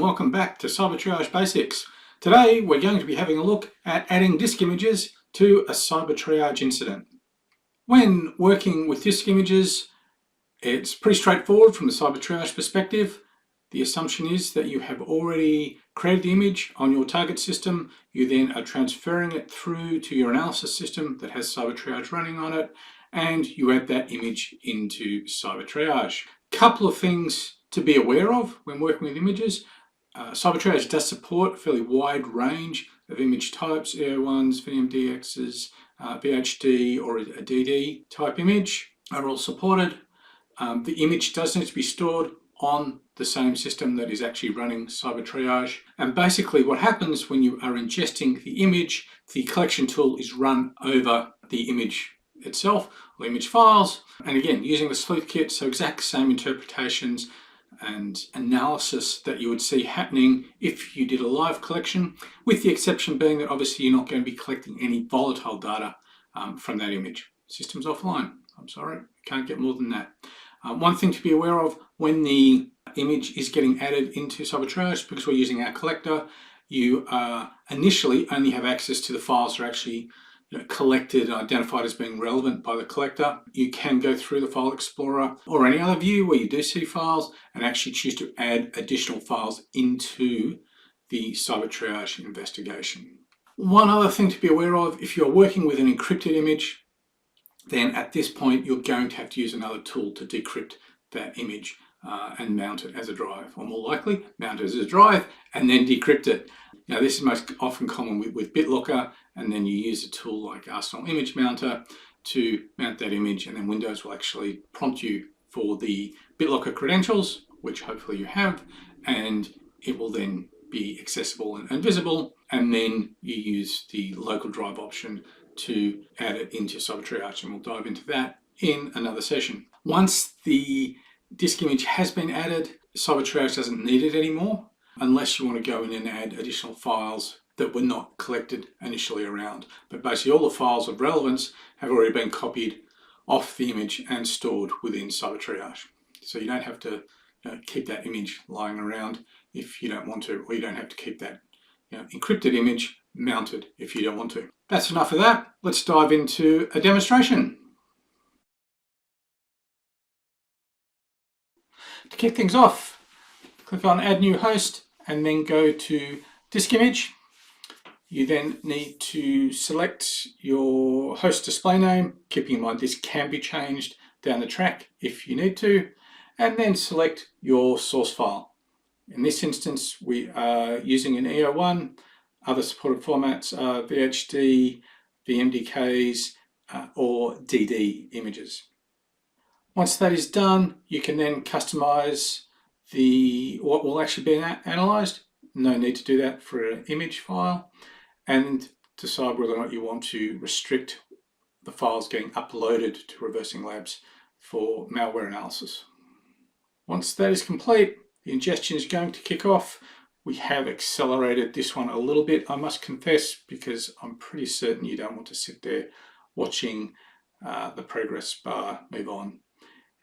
welcome back to Cyber Triage Basics. Today we're going to be having a look at adding disk images to a Cyber Triage incident. When working with disk images, it's pretty straightforward from the Cyber Triage perspective. The assumption is that you have already created the image on your target system. You then are transferring it through to your analysis system that has Cyber Triage running on it, and you add that image into Cyber Triage. Couple of things to be aware of when working with images. Cyber Triage does support a fairly wide range of image types, EO1s, VMDXs, VHD or a DD type image are all supported. The image does need to be stored on the same system that is actually running Cyber Triage. And basically what happens when you are ingesting the image, the collection tool is run over the image itself, or image files. And again, using the sleuth kit, so exact same interpretations and analysis that you would see happening if you did a live collection, with the exception being that obviously you're not going to be collecting any volatile data from that image. System's offline. I'm sorry, can't get more than that. One thing to be aware of when the image is getting added into Cyber Triage, because we're using our collector, you initially only have access to the files that are actually collected and identified as being relevant by the collector. You can go through the File Explorer or any other view where you do see files and actually choose to add additional files into the Cyber Triage investigation. One other thing to be aware of, if you're working with an encrypted image, then at this point you're going to have to use another tool to decrypt that image and mount it as a drive, or more likely mount it as a drive and then decrypt it. Now this is most often common with BitLocker, and then you use a tool like Arsenal Image Mounter to mount that image, and then Windows will actually prompt you for the BitLocker credentials, which hopefully you have, and it will then be accessible and visible, and then you use the local drive option to add it into Cyber Triage, and we'll dive into that in another session. Once the disk image has been added, Cyber Triage doesn't need it anymore, unless you want to go in and add additional files that were not collected initially around. But basically all the files of relevance have already been copied off the image and stored within Cyber Triage. So you don't have to keep that image lying around if you don't want to, or you don't have to keep that encrypted image mounted if you don't want to. That's enough of that. Let's dive into a demonstration. To kick things off, click on Add New Host and then go to Disk Image. You then need to select your host display name, keeping in mind this can be changed down the track if you need to, and then select your source file. In this instance, we are using an EO1. Other supported formats are VHD, VMDKs, or DD images. Once that is done, you can then customize what will actually be analyzed. No need to do that for an image file, and decide whether or not you want to restrict the files getting uploaded to Reversing Labs for malware analysis. Once that is complete, the ingestion is going to kick off. We have accelerated this one a little bit, I must confess, because I'm pretty certain you don't want to sit there watching the progress bar move on.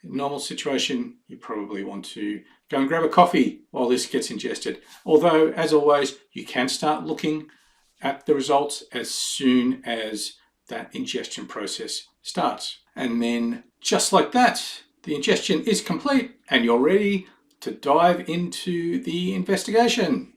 In a normal situation, you probably want to go and grab a coffee while this gets ingested. Although, as always, you can start looking at the results as soon as that ingestion process starts. And then, just like that, the ingestion is complete and you're ready to dive into the investigation.